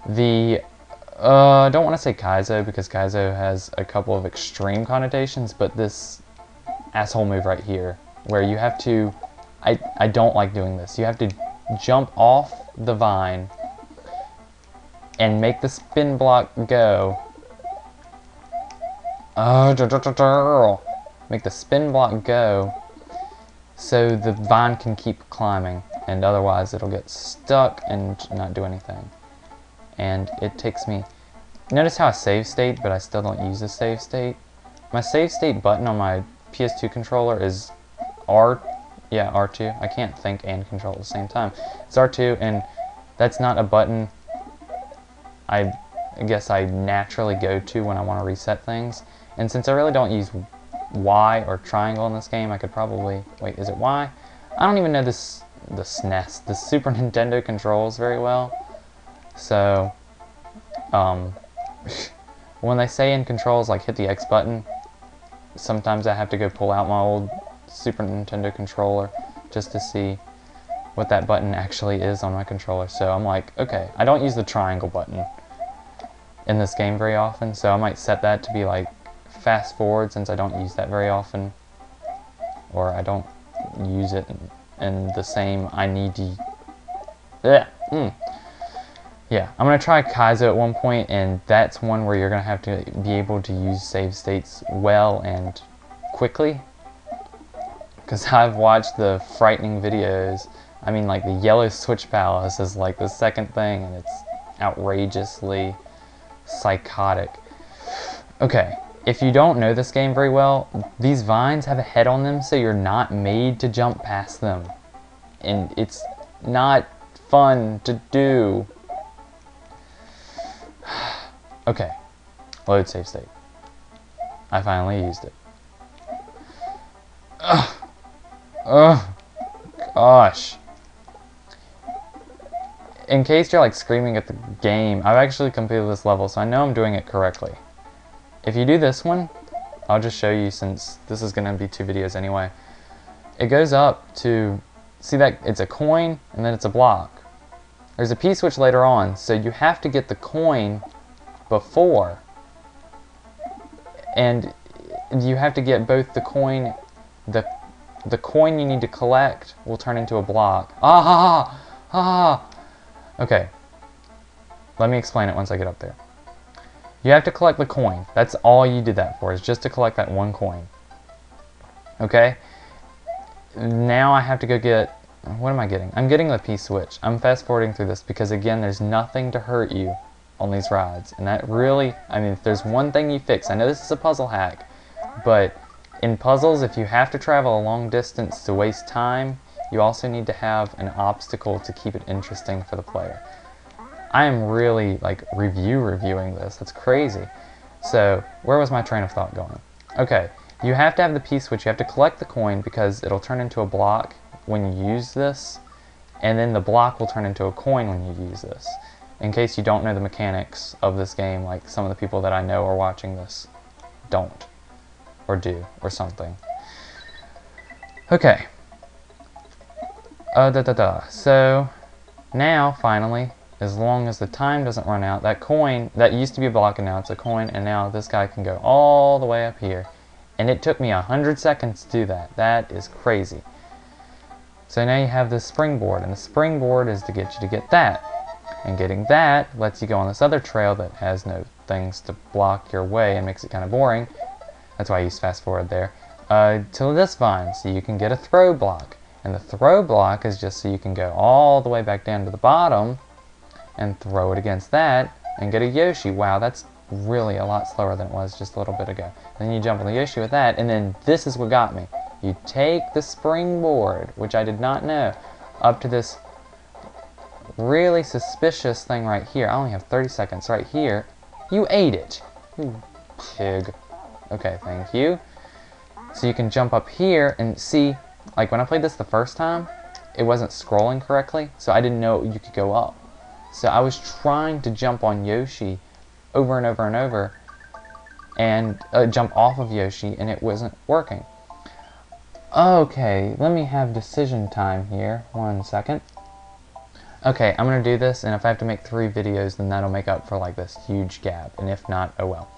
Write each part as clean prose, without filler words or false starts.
The I don't want to say Kaizo because Kaizo has a couple of extreme connotations, but this asshole move right here, where you have to, I don't like doing this. You have to jump off the vine and make the spin block go. Make the spin block go so the vine can keep climbing, and otherwise it'll get stuck and not do anything. And it takes me, notice how I save state, but I still don't use the save state. My save state button on my PS2 controller is R2. I can't think and control at the same time. It's R2, and that's not a button I guess I naturally go to when I want to reset things. And since I really don't use Y or triangle in this game, I could probably, wait, is it Y? I don't even know the SNES, the Super Nintendo controls very well. So, when they say in controls, like hit the X button, sometimes I have to go pull out my old Super Nintendo controller just to see what that button actually is on my controller. So I'm like, okay, I don't use the triangle button in this game very often, so I might set that to be like fast forward, since I don't use that very often, or I don't use it in the same I need to. Yeah, I'm gonna try Kaizo at one point, and that's one where you're gonna have to be able to use save states well and quickly, because I've watched the frightening videos. I mean, like the Yellow Switch Palace is like the second thing, and it's outrageously psychotic. Okay, if you don't know this game very well, these vines have a head on them, so you're not made to jump past them, and it's not fun to do. Okay, load save state. I finally used it. Gosh. In case you're like screaming at the game, I've actually completed this level, so I know I'm doing it correctly. If you do this one, I'll just show you, since this is going to be 2 videos anyway. It goes up to, see that it's a coin and then it's a block. There's a P-switch later on, so you have to get the coin before. And you have to get both the coin, the coin you need to collect will turn into a block. Okay, let me explain it once I get up there. You have to collect the coin. That's all you did that for, is just to collect that one coin. Okay? Now I have to go get, what am I getting? I'm getting the P-switch. I'm fast forwarding through this because, again, there's nothing to hurt you on these rides. And that really, I mean, if there's one thing you fix, I know this is a puzzle hack, but in puzzles, if you have to travel a long distance to waste time, you also need to have an obstacle to keep it interesting for the player. I am really like reviewing this. That's crazy. So where was my train of thought going? Okay, you have to have the P-switch. You have to collect the coin because it'll turn into a block when you use this, and then the block will turn into a coin when you use this. In case you don't know the mechanics of this game, like some of the people that I know are watching this don't, or do, or something. Okay. So now finally, as long as the time doesn't run out, that coin that used to be a block and now it's a coin, and now this guy can go all the way up here, and it took me 100 seconds to do that. That is crazy. So now you have this springboard, and the springboard is to get you to get that, and getting that lets you go on this other trail that has no things to block your way and makes it kind of boring. That's why I use fast forward there. To this vine, so you can get a throw block. And the throw block is just so you can go all the way back down to the bottom and throw it against that and get a Yoshi. Wow, that's really a lot slower than it was just a little bit ago. Then you jump on the Yoshi with that, and then this is what got me. You take the springboard, which I did not know, up to this really suspicious thing right here. I only have 30 seconds right here. You ate it, you pig. Okay, thank you. So you can jump up here and see, like when I played this the first time, it wasn't scrolling correctly, so I didn't know you could go up. So I was trying to jump on Yoshi over and over and over, and jump off of Yoshi, and it wasn't working. Okay, let me have decision time here. 1 second. Okay, I'm gonna do this, and if I have to make 3 videos, then that'll make up for like this huge gap, and if not, oh well.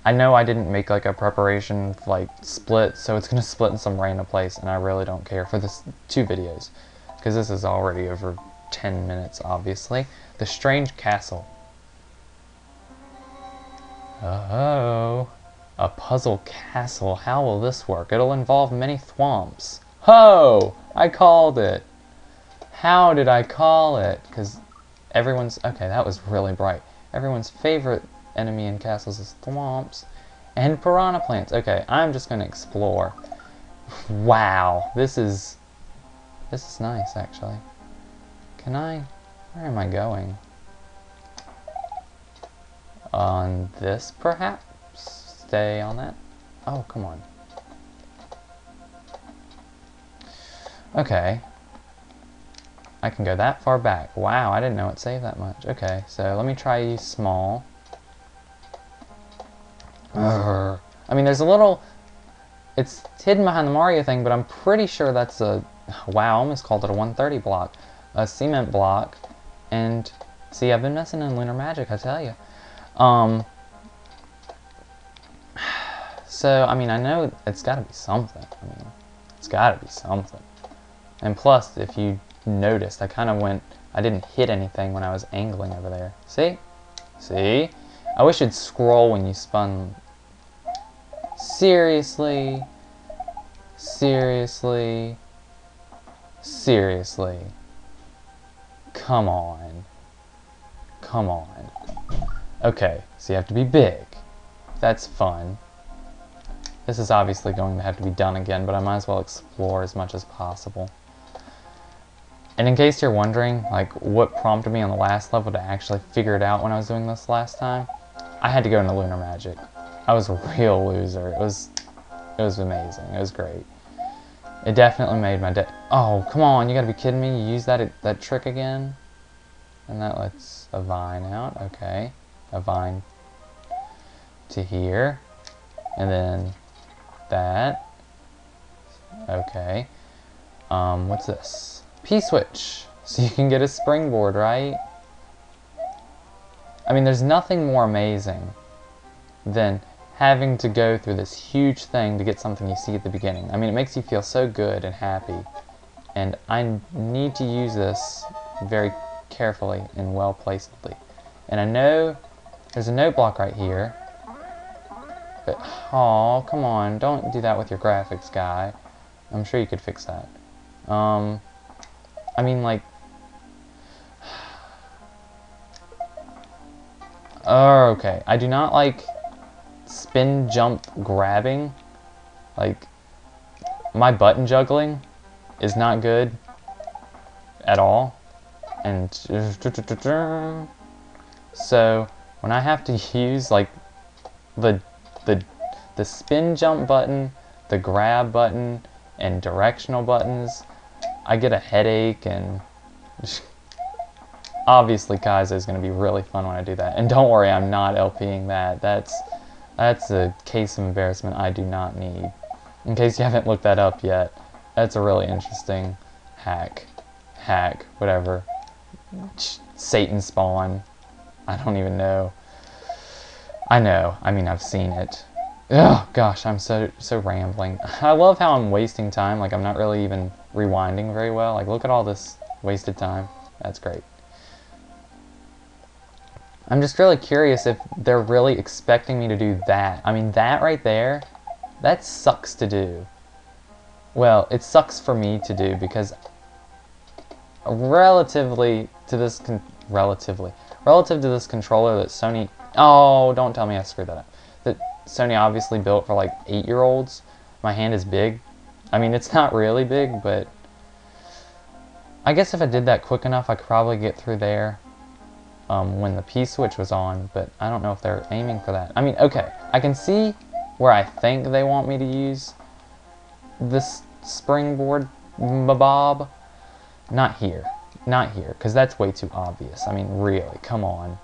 I know I didn't make like a preparation like split, so it's gonna split in some random place, and I really don't care for this 2 videos, because this is already over 10 minutes, obviously. The Strange Castle. Oh, a puzzle castle. How will this work? It'll involve many thwomps. Ho! I called it. How did I call it? Because everyone's... Okay, that was really bright. Everyone's favorite enemy in castles is thwomps. And piranha plants. Okay, I'm just going to explore. Wow, this is nice, actually. Can I... Where am I going? On this, perhaps? Stay on that? Oh, come on. Okay. I can go that far back. Wow, I didn't know it saved that much. Okay, so let me try use small. I mean, there's a little... It's hidden behind the Mario thing, but I'm pretty sure that's a... Wow, I almost called it a 130 block. A cement block. And, see, I've been messing in lunar magic, I tell you. So, I mean, I know it's gotta be something. I mean, it's gotta be something. And plus, if you noticed, I didn't hit anything when I was angling over there. See? See? I wish it'd scroll when you spun. Seriously? Seriously? Seriously? Come on. Come on. Okay, so you have to be big. That's fun. This is obviously going to have to be done again, but I might as well explore as much as possible. And in case you're wondering, like, what prompted me on the last level to actually figure it out when I was doing this last time, I had to go into lunar magic. I was a real loser. It was amazing. It was great. It definitely made my day. Oh, come on, you gotta be kidding me. You use that trick again? And that lets a vine out. Okay. A vine to here. And then that. Okay. What's this? P-switch. So you can get a springboard, right? I mean, there's nothing more amazing than having to go through this huge thing to get something you see at the beginning. I mean, it makes you feel so good and happy. And I need to use this very carefully and well-placedly. And I know there's a note block right here. But, oh, come on. Don't do that with your graphics, guy. I'm sure you could fix that. I mean, like... Oh, okay. I do not like spin, jump, grabbing. Like, my button juggling is not good at all. And so when I have to use like the spin jump button, the grab button, and directional buttons, I get a headache. And obviously Kaizo is going to be really fun when I do that. And don't worry, I'm not LPing that. That's a case of embarrassment I do not need. In case you haven't looked that up yet, that's a really interesting hack, whatever. Satan spawn. I don't even know. I know. I mean, I've seen it. Oh gosh, I'm so rambling. I love how I'm wasting time. Like, I'm not really even rewinding very well. Like, look at all this wasted time. That's great. I'm just really curious if they're really expecting me to do that. I mean, that right there, that sucks to do. Well, it sucks for me to do because relative to this controller that Sony... Oh, don't tell me I screwed that up. That Sony obviously built for like 8-year-olds. My hand is big. I mean, it's not really big, but I guess if I did that quick enough, I could probably get through there when the P-switch was on, but I don't know if they're aiming for that. I mean, okay, I can see where I think they want me to use this springboard bob. Not here, because that's way too obvious. I mean, really, come on.